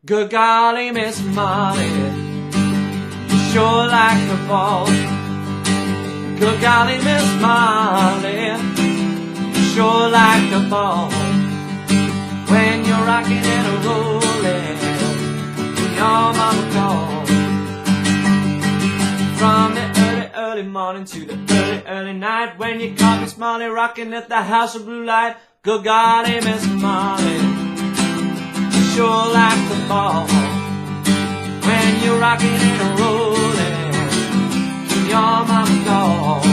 Good golly, Miss Molly, you sure like a ball. Good golly, Miss Molly, you sure like a ball. When you're rocking and rolling, your mama calls. From the early morning to the early night, when you caught Miss Molly rocking at the house of blue light. Good golly, Miss Molly, sure like the ball. When you're rocking and rolling, your mama calls.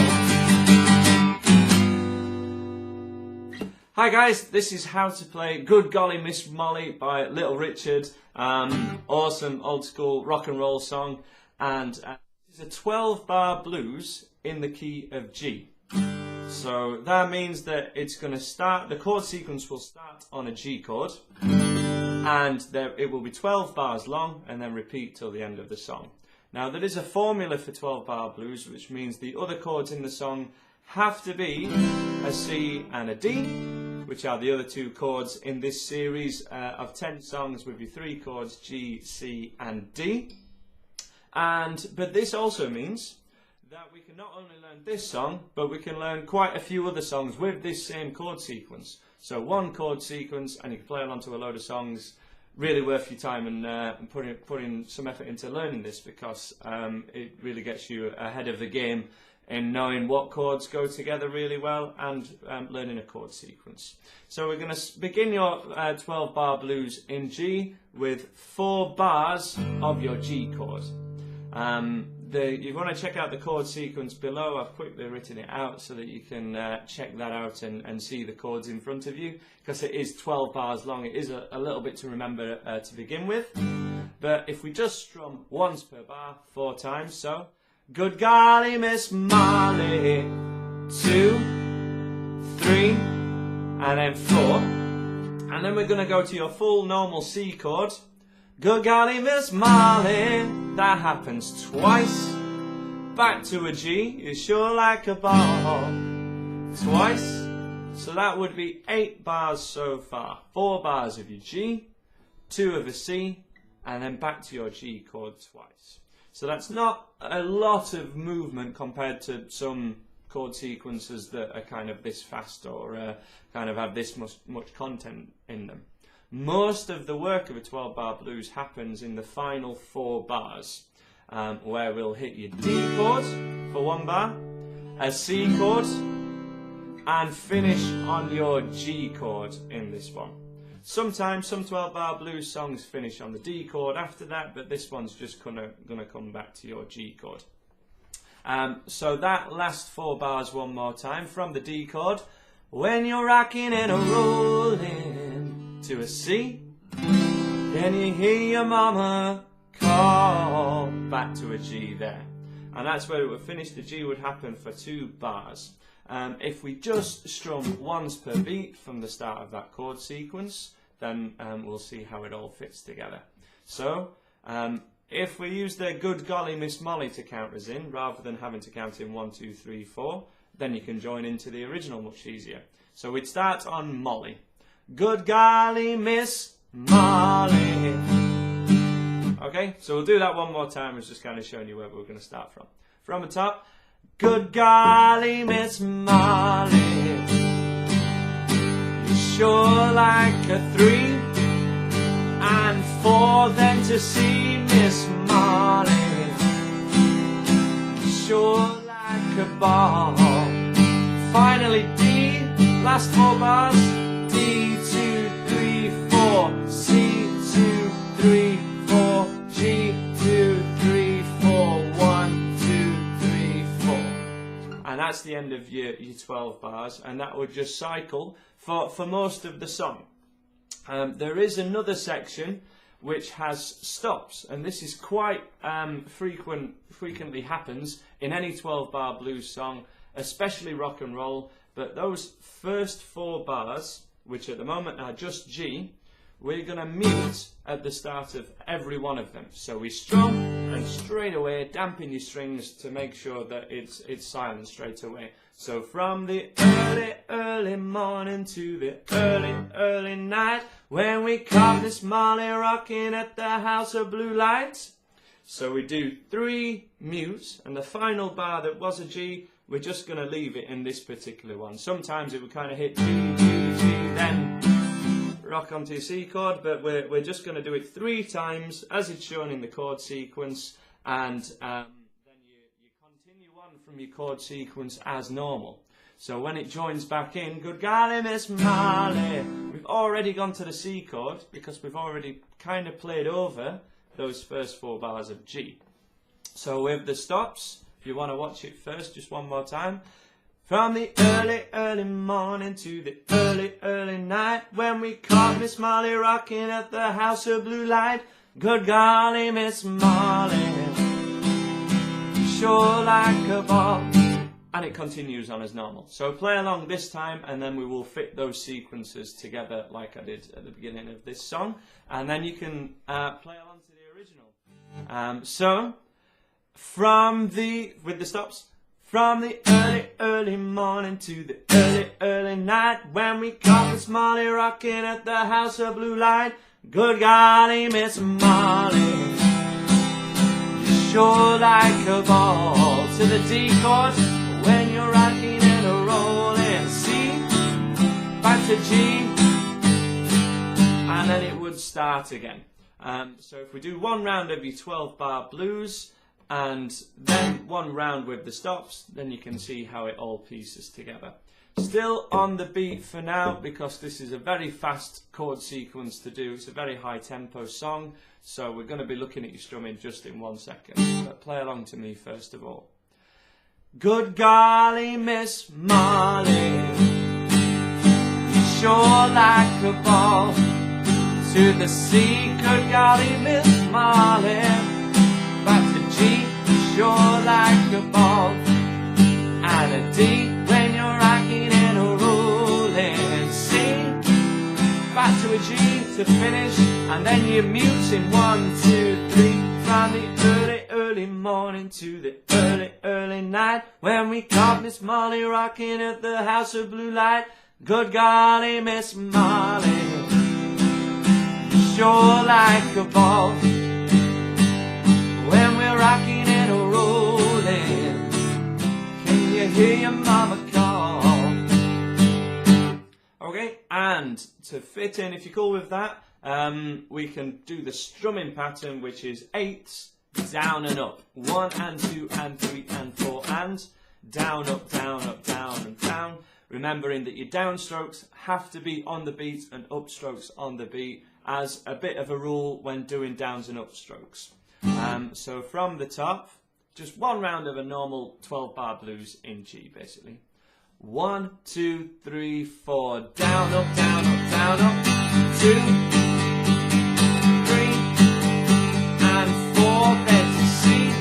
Hi guys, this is how to play Good Golly Miss Molly by Little Richard. Awesome old school rock and roll song, and it's a 12-bar blues in the key of G. So that means that it's going to start, the chord sequence will start on a G chord, and it will be 12 bars long and then repeat till the end of the song. Now there is a formula for 12-bar blues, which means the other chords in the song have to be a C and a D, which are the other two chords in this series of 10 songs with your three chords G, C and D. But this also means that we can not only learn this song, but we can learn quite a few other songs with this same chord sequence. So one chord sequence, and you can play along to a load of songs. Really worth your time and putting some effort into learning this, because it really gets you ahead of the game in knowing what chords go together really well and learning a chord sequence. So we're going to begin your 12-bar blues in G with 4 bars of your G chord. You want to check out the chord sequence below. I've quickly written it out so that you can check that out and see the chords in front of you, because it is 12 bars long. It is a little bit to remember to begin with. But if we just strum once per bar 4 times, so good golly Miss Molly, 2, 3, and then 4. And then we're going to go to your full normal C chord. Good golly Miss Molly, that happens twice. Back to a G, you sure like a ball. Twice. So that would be 8 bars so far. 4 bars of your G, 2 of a C, and then back to your G chord twice. So that's not a lot of movement compared to some chord sequences that are kind of this fast or kind of have this much content in them. Most of the work of a 12-bar blues happens in the final 4 bars, where we'll hit your D chord for 1 bar, a C chord, and finish on your G chord in this one. Sometimes some 12-bar blues songs finish on the D chord after that, but this one's just gonna come back to your G chord. So that last 4 bars one more time from the D chord. When you're rocking and rolling to a C, can you hear your mama call? Back to a G there. And that's where it would finish. The G would happen for 2 bars. If we just strum once per beat from the start of that chord sequence, then we'll see how it all fits together. So, if we use the Good Golly Miss Molly to count us in, rather than having to count in 1, 2, 3, 4, then you can join into the original much easier. So we'd start on Molly. Good golly Miss Molly. Okay, so we'll do that one more time. It's just kind of showing you where we're going to start from. From the top. Good golly Miss Molly, you sure like a 3 and 4 then to C, Miss Molly, you sure like a ball. Finally D, last 4 bars, D, 2, 3, 4, C, 2, 3, 4, G, 2, 3, 4, 1, 2, 3, 4. And that's the end of your 12 bars, and that would just cycle for most of the song. There is another section which has stops, and this is quite frequently happens in any 12-bar blues song, especially rock and roll. But those first 4 bars, which at the moment are just G, we're going to mute at the start of every one of them. So we strum and straight away dampen your strings to make sure that it's silent straight away. So from the early, early morning to the early, early night, when we caught Miss Molly rocking at the house of blue lights. So we do 3 mutes, and the final bar that was a G, we're just going to leave it in this particular one. Sometimes it would kind of hit G, G, G, then rock onto your C chord, but we're just going to do it 3 times as it's shown in the chord sequence, and then you continue on from your chord sequence as normal. So when it joins back in, good golly Miss Molly, we've already gone to the C chord because we've already kind of played over those first 4 bars of G. So with the stops, if you want to watch it first, just one more time. From the early, early morning to the early, early night, when we caught Miss Molly rocking at the house of blue light. Good golly, Miss Molly, sure like a ball. And it continues on as normal. So play along this time, and then we will fit those sequences together like I did at the beginning of this song. And then you can play along to the original. So, with the stops. From the early, early morning to the early, early night, when we caught Miss Molly rocking at the house of blue light. Good golly, Miss Molly, sure like a ball. To the D chord, when you're rocking and a rolling. C, back to G, and then it would start again. So if we do 1 round of your 12-bar blues, and then 1 round with the stops, then you can see how it all pieces together. Still on the beat for now, because this is a very fast chord sequence to do. It's a very high tempo song, so we're going to be looking at your strumming just in 1 second. But play along to me first of all. Good golly, Miss Molly, you sure like a ball. To the C, good golly, Miss Molly, back to G, sure like a ball, and a D when you're rocking and a rolling. C, back to a G to finish, and then you mute in 1, 2, 3. From the early, early morning to the early, early night, when we caught Miss Molly rocking at the house of blue light. Good golly, Miss Molly, sure like a ball. When we're rocking and a rolling, can you hear your mama call? Okay, and to fit in, if you're cool with that, we can do the strumming pattern, which is 8s, down and up. 1 and 2 and 3 and 4 and down, up, down, and down. Remembering that your downstrokes have to be on the beat and upstrokes on the beat, as a bit of a rule when doing downs and upstrokes. So from the top, just 1 round of a normal 12-bar blues in G, basically. 1, 2, 3, 4, down, up, down, up, down, up. 2, 3, and 4, then to C.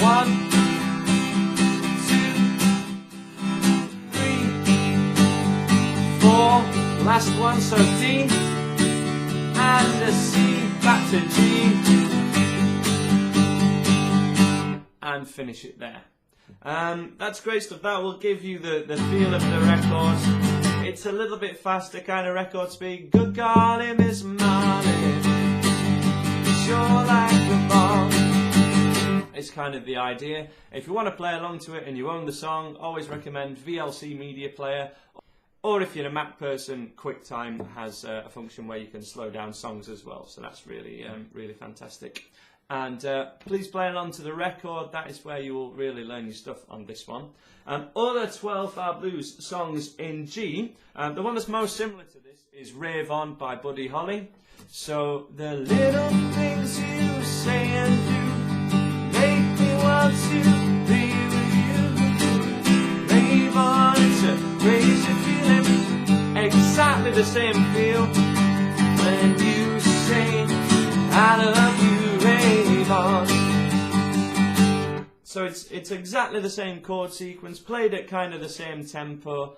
1, 2, 3, 4. Last one, so D. And a C, back to G, and finish it there. That's great stuff. That will give you the feel of the record. It's a little bit faster kind of record speed. Good golly, Miss Molly, sure like a ball. It's kind of the idea. If you want to play along to it and you own the song, always recommend VLC Media Player. Or if you're a Mac person, QuickTime has a function where you can slow down songs as well. So that's really, really fantastic. And please play along to the record. That is where you will really learn your stuff on this one. Other 12-bar blues songs in G. The one that's most similar to this is Rave On by Buddy Holly. So the little things you say and do make me want to be with you. Rave on, it's a crazy feeling, exactly the same feel when you say I love you. Rave on. So it's exactly the same chord sequence, played at kind of the same tempo,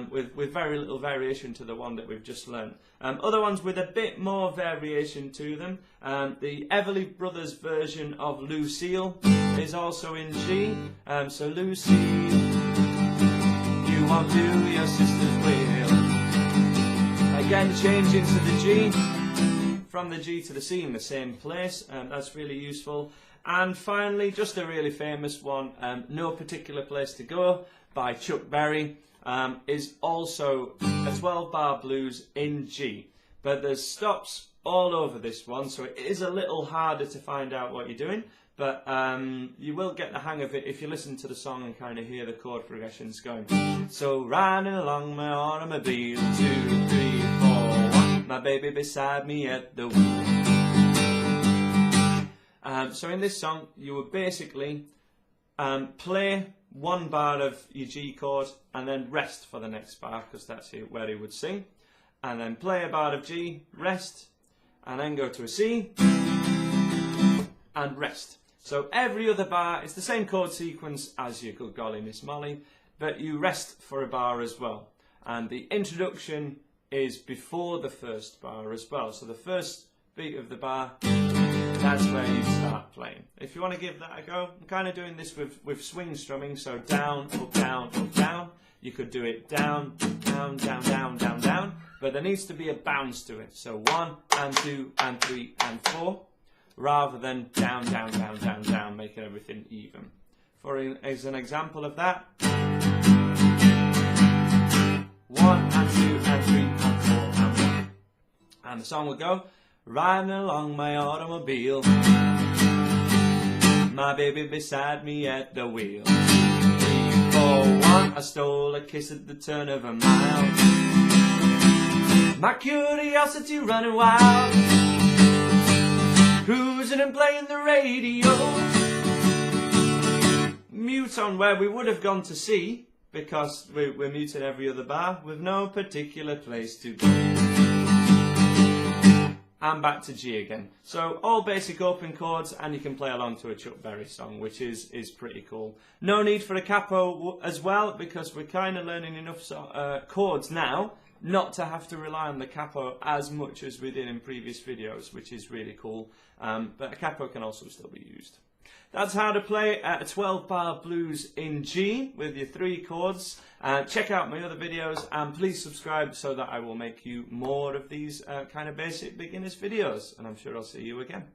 with very little variation to the one that we've just learnt. Other ones with a bit more variation to them. The Everly Brothers version of Lucile is also in G. So Lucile, you won't do your sister's will. Again, changing to the G, from the G to the C in the same place. That's really useful. And finally, just a really famous one, No Particular Place to Go by Chuck Berry, is also a 12-bar blues in G. But there's stops all over this one, so it is a little harder to find out what you're doing. But you will get the hang of it if you listen to the song and kind of hear the chord progressions going. So riding along my automobile, 2, 3, 4, 1, my baby beside me at the wheel. So in this song, you would basically play one bar of your G chord and then rest for the next bar, because that's where he would sing. And then play a bar of G, rest, and then go to a C, and rest. So every other bar, it's the same chord sequence as your Good Golly Miss Molly, but you rest for a bar as well. And the introduction is before the first bar as well. So the first beat of the bar, that's where you start playing. If you want to give that a go, I'm kind of doing this with swing strumming, so down, up, down, up, down. You could do it down, down, down, down, down, down, but there needs to be a bounce to it. So 1 and 2 and 3 and 4, rather than down, down, down, down, down, making everything even. As an example of that, 1 and 2 and 3 and 4 and 1. And the song will go, riding along my automobile, my baby beside me at the wheel. 3, 4, 1, I stole a kiss at the turn of a mile. My curiosity running wild, cruising and playing the radio. Mute on where we would have gone to C, because we're muted every other bar, with no particular place to go. And back to G again. So all basic open chords, and you can play along to a Chuck Berry song, which is pretty cool. No need for a capo as well, because we're kind of learning enough chords now not to have to rely on the capo as much as we did in previous videos, which is really cool. But a capo can also still be used. That's how to play a 12-bar blues in G with your 3 chords. Check out my other videos, and please subscribe so that I will make you more of these kind of basic beginners videos. And I'm sure I'll see you again.